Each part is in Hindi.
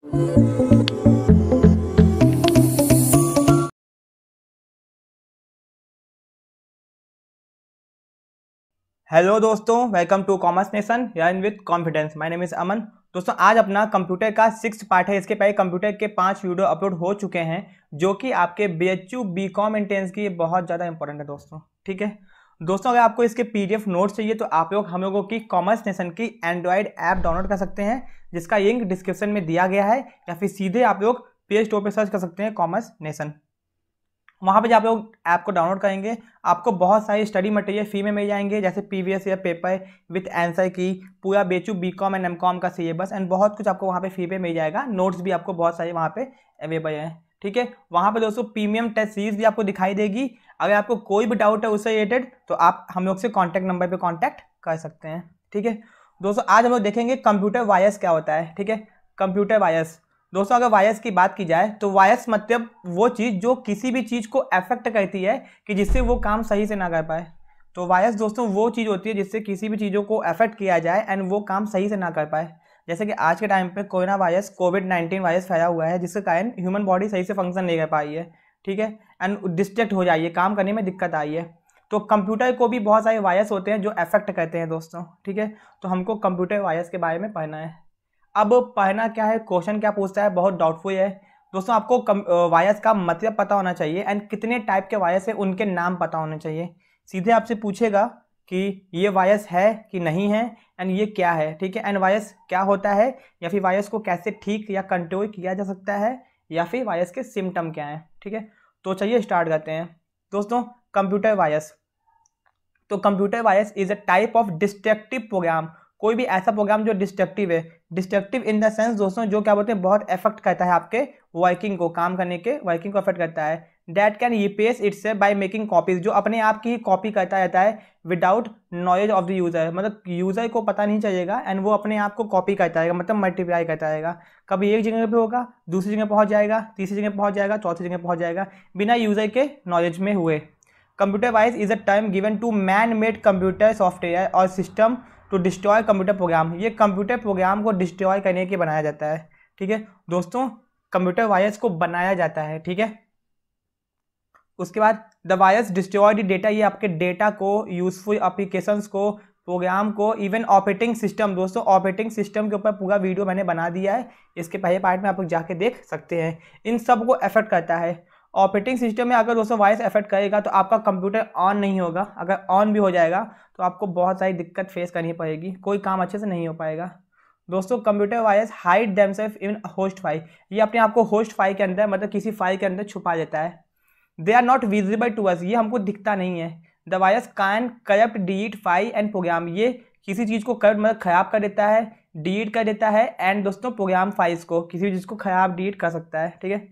हेलो दोस्तों, welcome to commerce nation learn with confidence. My name is Aman. दोस्तों आज अपना कंप्यूटर का 6th पार्ट है। इसके पहले कंप्यूटर के 5 वीडियो अपलोड हो चुके हैं जो कि आपके BHU BCom एंट्रेंस की बहुत ज़्यादा इंपॉर्टेंट है दोस्तों। ठीक है दोस्तों, अगर आपको इसके PDF नोट्स चाहिए तो आप लोग हम लोगों की कॉमर्स नेशन की एंड्रॉयड ऐप डाउनलोड कर सकते हैं, जिसका लिंक डिस्क्रिप्शन में दिया गया है, या फिर सीधे आप लोग प्ले स्टोर पर सर्च कर सकते हैं कॉमर्स नेशन। वहाँ पे जब आप लोग ऐप को डाउनलोड करेंगे आपको बहुत सारी स्टडी मटेरियल फ्री में मिल जाएंगे, जैसे previous year paper with answer की, पूरा BHU BCom एंड MCom का सिलेबस एंड बहुत कुछ आपको वहाँ पे फ्री पे मिल जाएगा। नोट्स भी आपको बहुत सारे वहाँ पे अवेलेबल हैं। ठीक है, वहाँ पे दोस्तों प्रीमियम टेस्ट सीरीज भी आपको दिखाई देगी। अगर आपको कोई भी डाउट है उससे रिलेटेड तो आप हम लोग से कॉन्टैक्ट नंबर पर कॉन्टैक्ट कर सकते हैं। ठीक है दोस्तों, आज हम लोग देखेंगे कंप्यूटर वायरस क्या होता है। ठीक है, कंप्यूटर वायरस दोस्तों, अगर वायरस की बात की जाए तो वायरस मतलब वो चीज़ जो किसी भी चीज़ को अफेक्ट करती है कि जिससे वो काम सही से ना कर पाए। तो वायरस दोस्तों वो चीज़ होती है जिससे किसी भी चीज़ों को अफेक्ट किया जाए एंड वो काम सही से ना कर पाए। जैसे कि आज के टाइम पे कोरोना वायरस कोविड-19 वायरस फैला हुआ है, जिसके कारण ह्यूमन बॉडी सही से फंक्शन नहीं कर पाई है। ठीक है, एंड डिस्ट्रैक्ट हो जाइए, काम करने में दिक्कत आई है। तो कंप्यूटर को भी बहुत सारे वायरस होते हैं जो अफेक्ट करते हैं दोस्तों। ठीक है, तो हमको कंप्यूटर वायरस के बारे में पढ़ना है। अब पढ़ना क्या है, क्वेश्चन क्या पूछता है, बहुत डाउटफुल है दोस्तों। आपको वायरस का मतलब पता होना चाहिए एंड कितने टाइप के वायरस है उनके नाम पता होने चाहिए। सीधे आपसे पूछेगा कि ये वायरस है कि नहीं है एंड ये क्या है। ठीक है, एंड वायरस क्या होता है, या फिर वायरस को कैसे ठीक या कंट्रोल किया जा सकता है, या फिर वायरस के सिम्टम क्या हैं। ठीक है, तो चलिए स्टार्ट करते हैं दोस्तों। कंप्यूटर वायरस, तो computer virus is a type of destructive program. कोई भी ऐसा प्रोग्राम जो डिस्ट्रक्टिव है, डिस्ट्रक्टिव इन द सेंस दोस्तों जो क्या बोलते हैं बहुत अफेक्ट करता है आपके वर्किंग को, काम करने के वर्किंग को अफेक्ट करता है। That can replace itself by making copies, जो अपने आप की ही कॉपी करता रहता है without knowledge of the user. मतलब यूजर को पता नहीं चलेगा एंड वो अपने आप को कॉपी करता रहेगा, मतलब मल्टीप्लाई करता रहेगा। कभी एक जगह पे होगा, दूसरी जगह पहुंच जाएगा, तीसरी जगह पहुंच जाएगा, चौथी जगह पहुंच जाएगा, बिना यूजर के नॉलेज में हुए। Computer virus is a term given to man made computer software और system to destroy computer program. ये कंप्यूटर प्रोग्राम को डिस्ट्रॉय करने के बनाया जाता है। ठीक है दोस्तों, कंप्यूटर वायरस को बनाया जाता है। ठीक है, उसके बाद the virus destroy the data, ये आपके डेटा को, यूजफुल एप्लीकेशंस को, प्रोग्राम को, इवन ऑपरेटिंग सिस्टम। दोस्तों ऑपरेटिंग सिस्टम के ऊपर पूरा वीडियो मैंने बना दिया है, इसके पहले पार्ट में आप लोग जाके देख सकते हैं। इन सब को अफेक्ट करता है। ऑपरेटिंग सिस्टम में अगर दोस्तों वायरस अफेक्ट करेगा तो आपका कंप्यूटर ऑन नहीं होगा, अगर ऑन भी हो जाएगा तो आपको बहुत सारी दिक्कत फेस करनी पड़ेगी, कोई काम अच्छे से नहीं हो पाएगा। दोस्तों computer virus hide themselves in host file, ये अपने आप को होस्ट फाइल के अंदर, मतलब किसी फाइल के अंदर छुपा लेता है। They are not visible to us, ये हमको दिखता नहीं है। The virus can corrupt delete file and program, ये किसी चीज़ को करप्ट मतलब खराब कर देता है, डिलीट कर देता है एंड दोस्तों प्रोग्राम फाइल्स को, किसी भी चीज़ को खराब डिलीट कर सकता है। ठीक है,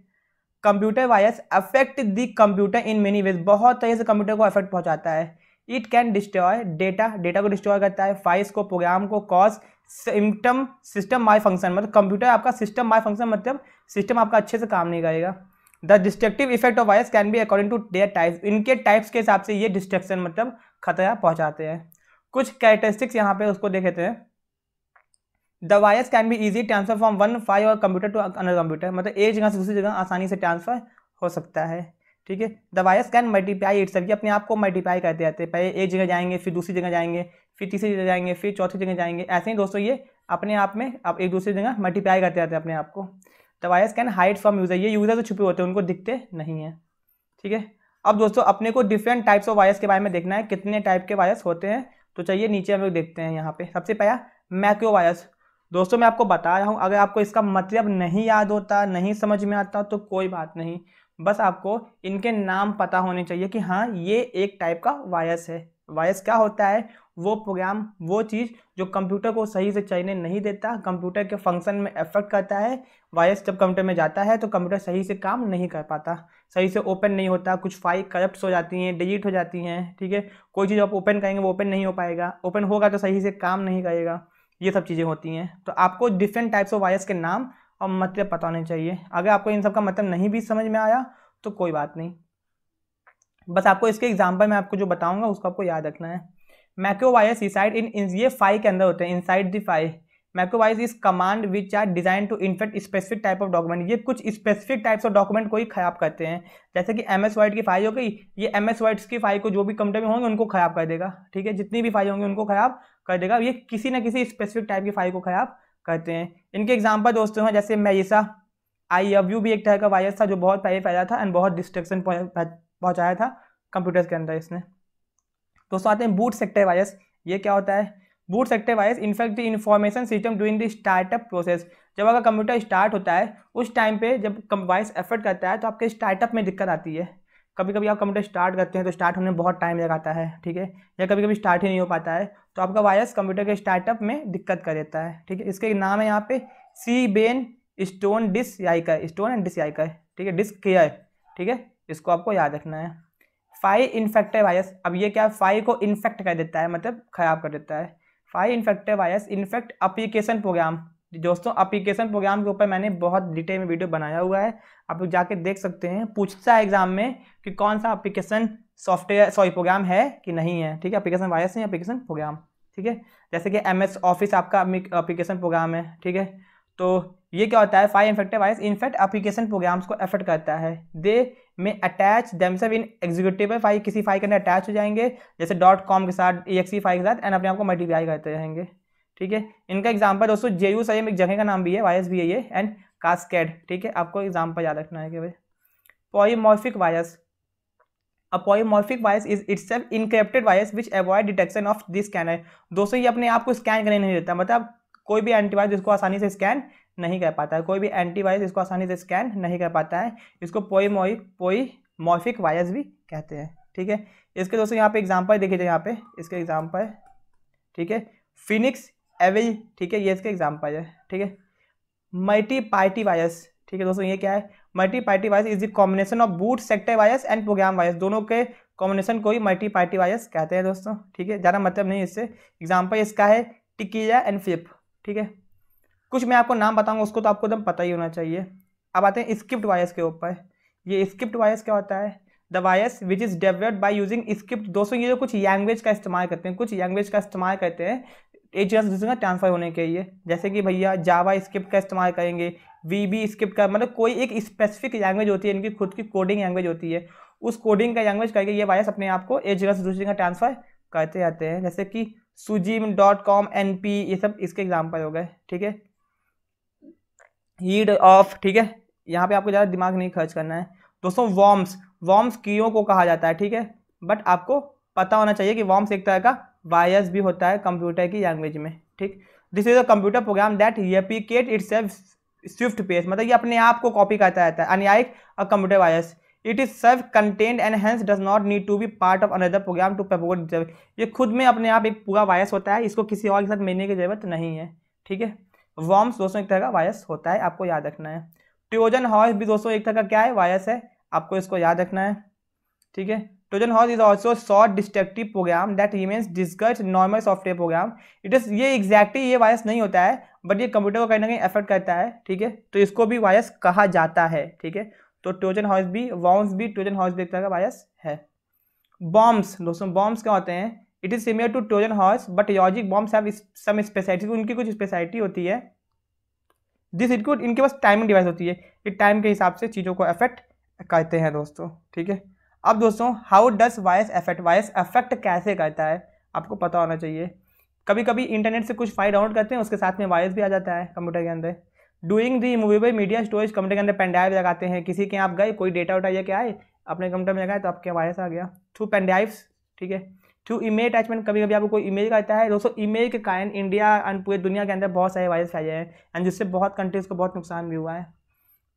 computer virus affect the computer in many ways, बहुत तरह से कंप्यूटर को अफेक्ट पहुंचाता है। It can destroy data, data को डिस्ट्रॉय करता है, फाइल्स को, प्रोग्राम को, cause symptom system malfunction, मतलब कंप्यूटर आपका सिस्टम माई फंक्शन, मतलब सिस्टम आपका अच्छे से काम नहीं करेगा। The destructive effect of virus can be according to their types, इनके टाइप्स के हिसाब से ये डिस्ट्रक्शन मतलब खतरा पहुंचाते हैं। कुछ कैरेक्टरिस्टिक्स यहाँ पे उसको देख लेते हैं। The virus can be easy transfer from one file और कंप्यूटर टू अनदर कंप्यूटर, मतलब एक जगह से दूसरी जगह आसानी से ट्रांसफर हो सकता है। ठीक है, the virus can multiply itself, ये अपने आप को मल्टीप्लाई करते रहते हैं, पहले एक जगह जाएंगे, फिर दूसरी जगह जाएंगे, फिर तीसरी जगह जाएंगे, फिर चौथी जगह जाएंगे, ऐसे ही दोस्तों ये अपने आप में अब एक दूसरी जगह मल्टीप्लाई करते रहते हैं अपने आप को। The virus can hide from user, ये यूजर से छुपे होते हैं, उनको दिखते नहीं है। ठीक है, अब दोस्तों अपने को डिफरेंट टाइप्स ऑफ वायरस के बारे में देखना है, कितने टाइप के वायरस होते हैं। तो चलिए नीचे हम लोग देखते हैं। यहाँ पे सबसे पहला मैक्रो वायरस। दोस्तों मैं आपको बता रहा हूँ, अगर आपको इसका मतलब नहीं याद होता, नहीं समझ में आता तो कोई बात नहीं, बस आपको इनके नाम पता होने चाहिए कि हाँ ये एक टाइप का वायरस है। वायरस क्या होता है, वो प्रोग्राम, वो चीज़ जो कंप्यूटर को सही से चलने नहीं देता, कंप्यूटर के फंक्शन में अफेक्ट करता है। वायरस जब कंप्यूटर में जाता है तो कंप्यूटर सही से काम नहीं कर पाता, सही से ओपन नहीं होता, कुछ फाइल करप्ट हो जाती हैं, डिलीट हो जाती हैं। ठीक है, कोई चीज़ आप ओपन करेंगे वो ओपन नहीं हो पाएगा, ओपन होगा तो सही से काम नहीं करेगा, ये सब चीज़ें होती हैं। तो आपको डिफरेंट टाइप्स ऑफ वायरस के नाम और मतलब पता होने चाहिए। अगर आपको इन सब का मतलब नहीं भी समझ में आया तो कोई बात नहीं, बस आपको इसके एग्जाम्पल मैं आपको जो बताऊंगा उसको आपको याद रखना है। मैक्रो वायरस रिसाइड इन, ये फाइल के अंदर होते हैं, inside the file. Macro virus is command which are design to infect specific type of document. ये कुछ स्पेसिफिक टाइप्स ऑफ डॉक्यूमेंट को ही खराब करते हैं। जैसे कि MS वर्ड की फाइल हो गई, ये MS वर्ड्स की फाइल को जो भी कंप्यूटर में होंगे उनको खराब कर देगा, ठीक है, जितनी भी फाइल होंगी उनको खराब कर देगा। ये किसी न किसी स्पेसिफिक टाइप की फाइल को खराब करते हैं। इनके एग्जाम्पल दोस्तों हैं जैसे मेलिसा, IOU भी एक तरह का वायरस था जो बहुत पहले फैला था एंड बहुत डिस्ट्रक्शन पहुंचाया था कंप्यूटर्स के अंदर इसने। दोस्तों आते हैं बूट सेक्टर वायरस। ये क्या होता है? Boot sector virus infect the information system during the startup process. जब अगर कंप्यूटर स्टार्ट होता है उस टाइम पे जब वायरस एफर्ट करता है तो आपके स्टार्टअप में दिक्कत आती है। कभी कभी आप कंप्यूटर स्टार्ट करते हैं तो स्टार्ट होने में बहुत टाइम लगाता है, ठीक है, या कभी कभी स्टार्ट ही नहीं हो पाता है तो आपका वायरस कंप्यूटर के स्टार्टअप में दिक्कत कर देता है, ठीक है। इसके नाम है यहाँ पे सीबेन स्टोन डिसयाइकर, स्टोन एंड डिसयाइकर, ठीक है, डिस्क केयर, ठीक है, इसको आपको याद रखना है। फाइल इन्फेक्टेड वायरस, अब ये क्या, फाइल को इन्फेक्ट कर देता है, मतलब खराब कर देता है। File infected virus infect application program. दोस्तों एप्लीकेशन प्रोग्राम के ऊपर मैंने बहुत डिटेल में वीडियो बनाया हुआ है, आप लोग जाके देख सकते हैं। पूछता है एग्जाम में कि कौन सा एप्लीकेशन सॉफ्टवेयर प्रोग्राम है कि नहीं है, ठीक है, एप्लीकेशन वायरस है एप्लीकेशन प्रोग्राम, ठीक है। जैसे कि MS ऑफिस आपका एप्लीकेशन प्रोग्राम है, ठीक है। तो ये क्या होता है, file infected virus infect application programs को एफेक्ट करता है। दे में attach themselves in executable file, किसी फाइल के अंदर अटैच हो जाएंगे जैसे .com के साथ, exe फाइल के साथ एंड अपने आप को मल्टीप्लाई करते रहेंगे, ठीक है। इनका एग्जांपल दोस्तों JUSIM एक जगह का नाम भी है, वायरस भी है ये, एंड कास्केड, ठीक है, आपको एग्जांपल याद रखना है कि भाई polymorphic virus. A polymorphic virus is itself encrypted virus which avoid detection of this scanner। दोस्तों ये अपने आप को स्कैन करने नहीं देता, मतलब कोई भी एंटीवायरस इसको आसानी से स्कैन नहीं कर पाता है, कोई भी एंटीवायरस इसको आसानी से स्कैन नहीं कर पाता है। इसको पॉलीमॉर्फिक वायरस भी कहते हैं, ठीक है। इसके दोस्तों यहाँ पे एग्जांपल देखिए, यहाँ पे इसके एग्जांपल, ठीक है, फिनिक्स एविल, ठीक है, ये इसके एग्जांपल है, ठीक है। मल्टी पार्टी वायरस, ठीक है दोस्तों, ये क्या है, multi party virus is the combination of boot sector virus and program virus, दोनों के कॉम्बिनेशन को ही मल्टी पार्टी वायरस कहते हैं दोस्तों, ठीक है, ज़्यादा मतलब नहीं इससे। एग्जांपल इसका है टिकिया एंड फ्लिप, ठीक है। कुछ मैं आपको नाम बताऊंगा उसको तो आपको एकदम पता ही होना चाहिए। अब आते हैं स्क्रिप्ट वायरस के ऊपर। ये स्क्रिप्ट वायरस क्या होता है? The virus which is developed by using script. दोस्तों ये जो कुछ लैंग्वेज का इस्तेमाल करते हैं, कुछ लैंग्वेज का इस्तेमाल करते हैं एक जगह से दूसरी जगह ट्रांसफर होने के लिए, जैसे कि भैया जावा स्क्रिप्ट का इस्तेमाल करेंगे, VB स्क्रिप्ट का, मतलब कोई एक स्पेसिफिक लैंग्वेज होती है, इनकी खुद की कोडिंग लैंग्वेज होती है, उस कोडिंग का लैंग्वेज करके ये वायरस अपने आप को एक जगह से दूसरी जगह ट्रांसफर करते जाते हैं, जैसे कि sujim.com NP, ये सब इसके एग्जाम्पल हो गए, ठीक है। हीड ऑफ, ठीक है, यहाँ पे आपको ज़्यादा दिमाग नहीं खर्च करना है दोस्तों। वॉर्म्स कीड़ों को कहा जाता है, ठीक है, बट आपको पता होना चाहिए कि वॉर्म्स एक तरह का वायरस भी होता है कंप्यूटर की लैंग्वेज में, ठीक। This is a computer program that replicate itself swift pace, मतलब ये अपने आप को कॉपी करता रहता है, unlike a computer virus. It is self contained and hence does not need to be part of another program to propagate. ये खुद में अपने आप एक पूरा वायरस होता है, इसको किसी और के साथ मिलने की जरूरत नहीं है, ठीक है। वॉर्म्स दोस्तों एक तरह का वायरस होता है, आपको याद रखना है। ट्रोजन हॉर्स भी दोस्तों एक तरह का क्या है, वायरस है, आपको इसको याद रखना है, ठीक है। Trojan horse is also short destructive program that remains discard normal software program. It is, ये एग्जैक्टली ये वायरस नहीं होता है बट ये कंप्यूटर को कहीं ना कहीं अफेक्ट करता है, ठीक है, तो इसको भी वायरस कहा जाता है, ठीक है। तो ट्रोजन हॉर्स भी, वॉर्म्स भी, ट्रोजन हॉर्स भी एक तरह का वायरस है। बॉम्ब्स दोस्तों, बॉम्ब्स क्या होते हैं? It is similar to Trojan horse but logic bombs have some speciality, उनकी कुछ स्पेशलिटी होती है। दिस इनपुट, इनके पास टाइमिंग डिवाइस होती है, ये टाइम के हिसाब से चीज़ों को अफेक्ट करते हैं दोस्तों, ठीक है। अब दोस्तों how does virus affect, virus affect कैसे करता है आपको पता होना चाहिए। कभी कभी इंटरनेट से कुछ फाइल डाउनलोड करते हैं, उसके साथ में वायरस भी आ जाता है कंप्यूटर के अंदर। Doing the movable media storage, computer के अंदर पेन ड्राइव लगाते हैं, किसी के आप गए कोई डेटा उठा लेके आए अपने कंप्यूटर में लगाए तो आपके वायरस आ गया थ्रू पेन ड्राइव्स, ठीक है। थ्रू ईमेल अटैचमेंट, कभी कभी आपको कोई ईमेल करता है दोस्तों, ईमेल के कारण इंडिया एंड पूरी दुनिया के अंदर बहुत सारे वायरस फैले हैं एंड जिससे बहुत कंट्रीज को बहुत नुकसान भी हुआ है।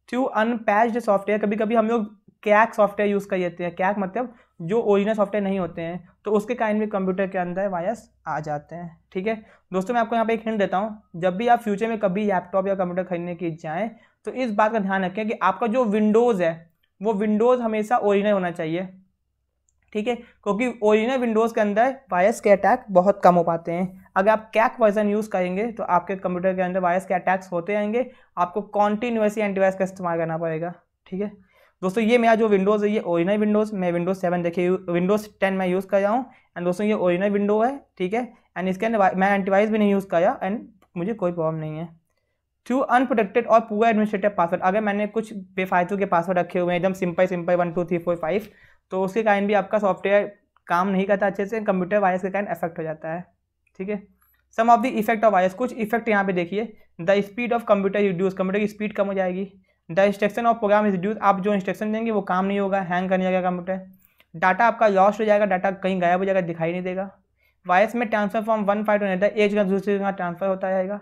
थ्रू अनपैच्ड सॉफ्टवेयर, कभी कभी हम लोग कैक सॉफ्टवेयर यूज़ कर लेते हैं, कैक मतलब जो ओरिजिनल सॉफ्टवेयर नहीं होते हैं, तो उसके कारण भी कंप्यूटर के अंदर वायरस आ जाते हैं, ठीक है। दोस्तों मैं आपको यहाँ पे एक हिंट देता हूँ, जब भी आप फ्यूचर में कभी लैपटॉप या कंप्यूटर खरीदने की जाएँ तो इस बात का ध्यान रखें कि आपका जो विंडोज़ है वो विंडोज़ हमेशा ओरिजिनल होना चाहिए, ठीक है, क्योंकि ओरिजिनल विंडोज़ के अंदर वायरस के अटैक बहुत कम हो पाते हैं। अगर आप कैक वर्जन यूज़ करेंगे तो आपके कंप्यूटर के अंदर वायरस के अटैक्स होते रहेंगे, आपको कॉन्टिन्यूसली एंटीवायरस का इस्तेमाल करना पड़ेगा, ठीक है। दोस्तों ये मेरा जो विंडोज़ है ये ओरिजिनल विंडोज़, मैं विंडोज़ 7 देखिए विंडोज़ 10 मैं यूज़ कर रहा हूँ एंड दोस्तों ये ओरिजिनल विंडो है, ठीक है, एंड इसके अंदर मैं एंटीवायरस भी नहीं यूज़ करा एंड मुझे कोई प्रॉब्लम नहीं है। थ्रू अनप्रोटेक्टेड और पूरा एडमिनिस्ट्रेटिव पासवर्ड, अगर मैंने कुछ बेफालतू के पासवर्ड रखे हुए हैं एकदम सिंपल 1 2 3 4 5, तो उसके कारण भी आपका सॉफ्टवेयर काम नहीं करता अच्छे से, कंप्यूटर वायरस के कारण अफेक्ट हो जाता है। ठीक है, some of the effect of virus, कुछ इफेक्ट यहाँ पे देखिए। The speed of computer reduce, computer की स्पीड कम हो जाएगी। The instruction of program is reduce, आप जो इंस्ट्रक्शन देंगे वो काम नहीं होगा, हैंग करने जाएगा कंप्यूटर। डाटा आपका लॉस्ट हो जाएगा, डाटा कहीं गायब हो जाएगा, दिखाई नहीं देगा। वायरस में transfer from one file to another, एक जगह दूसरी जगह ट्रांसफर होता जाएगा।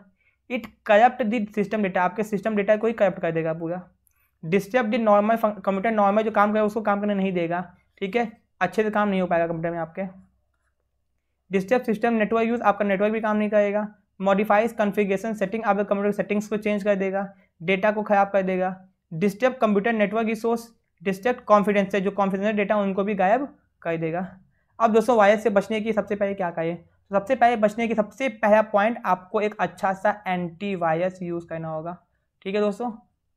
It corrupt the system data, आपके सिस्टम डेटा को ही करप्ट कर देगा पूरा। Disturb the normal, computer normal जो काम करे उसको काम करने नहीं देगा। ठीक है, अच्छे से काम नहीं हो पाएगा कंप्यूटर में आपके। डिस्टर्ब सिस्टम नेटवर्क यूज, आपका नेटवर्क भी काम नहीं करेगा। मॉडिफाइज कॉन्फ़िगरेशन सेटिंग, आपके कंप्यूटर सेटिंग्स को चेंज कर देगा, डेटा को खराब कर देगा। Disturb computer network resource, disturb confidence है, जो कॉन्फिडेंशियल डेटा उनको भी गायब कर देगा। अब दोस्तों वायरस से बचने की सबसे पहले क्या करें, तो सबसे पहले बचने की सबसे पहला पॉइंट, आपको एक अच्छा सा एंटीवायरस यूज़ करना होगा। ठीक है दोस्तों,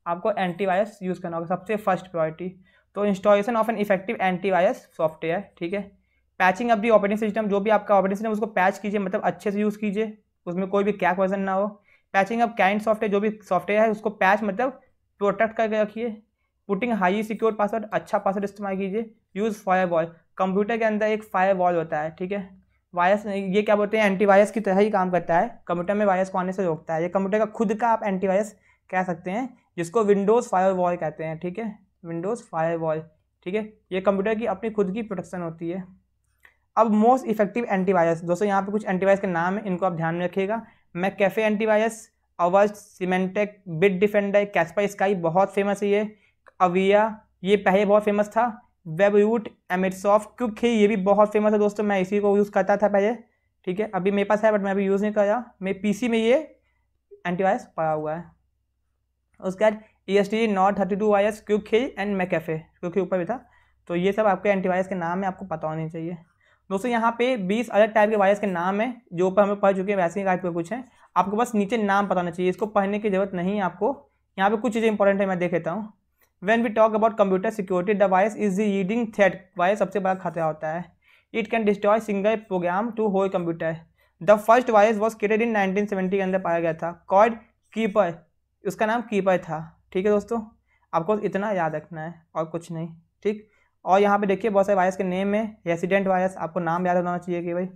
आपको एंटीवायरस यूज़ करना होगा सबसे फर्स्ट प्रायोरिटी। तो installation of an effective antivirus software. ठीक है, patching up the operating system, जो भी आपका ऑपरेटिंग सिस्टम उसको पैच कीजिए, मतलब अच्छे से यूज़ कीजिए, उसमें कोई भी क्रैक वर्जन ना हो। पैचिंग अप काइंड सॉफ्टवेयर, जो भी सॉफ्टवेयर है उसको पैच मतलब प्रोटेक्ट करके रखिए। पुटिंग हाई सिक्योर पासवर्ड, अच्छा पासवर्ड इस्तेमाल कीजिए। यूज़ फायरवॉल, कंप्यूटर के अंदर एक फायरवॉल होता है। ठीक है, वायरस ये क्या बोलते हैं, एंटीवायरस की तरह ही काम करता है, कंप्यूटर में वायरस को आने से रोकता है। ये कंप्यूटर का खुद का आप एंटीवायरस कह सकते हैं, जिसको विंडोज़ फायरवॉल कहते हैं। ठीक है, विंडोज़ फायरवॉल। ठीक है, ये कंप्यूटर की अपनी खुद की प्रोटेक्शन होती है। अब मोस्ट इफेक्टिव एंटीवायरस, दोस्तों यहाँ पे कुछ एंटीवायरस के नाम है, इनको आप ध्यान में रखिएगा। मैकएफे एंटीवायरस, अवर्स, Symantec, Bitdefender, Kaspersky, बहुत फेमस है ये। अविया, ये पहले बहुत फेमस था। वेबरूट, एमिटसॉफ्ट, क्योंकि ये भी बहुत फेमस है दोस्तों, मैं इसी को यूज़ करता था पहले। ठीक है, अभी मेरे पास है बट मैं अभी यूज़ नहीं कर रहा, मेरे पीसी में ये एंटीवायरस पड़ा हुआ है। उसके बाद ESTG, नॉट 32 वायरस, क्योंकि एंड मैकएफे, क्योंकि ऊपर भी था। तो ये सब आपके एंटीवायरस के नाम है, आपको पता होने चाहिए। दोस्तों यहाँ पे 20 अलग टाइप के वायरस के नाम है, जो ऊपर हमें पढ़ चुके हैं, वैसे ही टाइप के कुछ हैं, आपको बस नीचे नाम पता होना चाहिए, इसको पढ़ने की जरूरत नहीं है आपको। यहाँ पे कुछ चीज़ें इंपॉर्टेंट है, मैं देख लेता हूँ। When we talk about computer security, the virus is the leading threat, virus सबसे बड़ा खतरा होता है। It can destroy single program to whole computer. The first virus was created in 1970 के अंदर पाया गया था, कॉल्ड कीपर, उसका नाम कीपर था। ठीक है दोस्तों, आपको इतना याद रखना है और कुछ नहीं। ठीक, और यहाँ पे देखिए बहुत सारे वायरस के नेम है। रेसिडेंट वायरस, आपको नाम याद होना चाहिए कि भाई।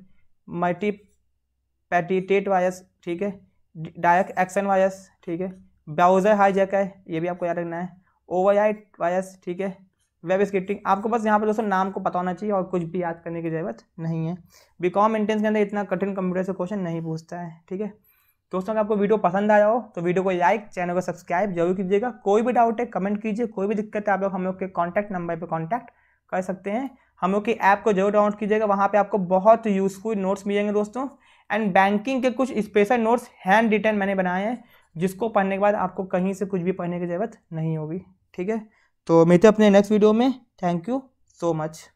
मल्टीपैटिटेट वायरस, ठीक है। डायरेक्ट एक्शन वायरस, ठीक है। ब्राउज़र हाईजैकर है, ये भी आपको याद रखना है। ओवरराइट वायरस, ठीक है। वेब स्क्रिप्टिंग, आपको बस यहाँ पे दोस्तों नाम को पता होना चाहिए और कुछ भी याद करने की ज़रूरत नहीं है। बीकॉम एंट्रेंस के अंदर इतना कठिन कंप्यूटर से क्वेश्चन नहीं पूछता है। ठीक है दोस्तों, अगर आपको वीडियो पसंद आया हो तो वीडियो को लाइक, चैनल को सब्सक्राइब जरूर कीजिएगा। कोई भी डाउट है कमेंट कीजिए, कोई भी दिक्कत है आप लोग हम लोग के कॉन्टैक्ट नंबर पर कॉन्टैक्ट कर सकते हैं। हम लोग की ऐप को जरूर डाउनलोड कीजिएगा, वहाँ पे आपको बहुत यूज़फुल नोट्स मिलेंगे दोस्तों। एंड बैंकिंग के कुछ स्पेशल नोट्स हैंड रिटन मैंने बनाए हैं, जिसको पढ़ने के बाद आपको कहीं से कुछ भी पढ़ने की ज़रूरत नहीं होगी। ठीक है, तो मिलते हैं अपने नेक्स्ट वीडियो में। Thank you so much.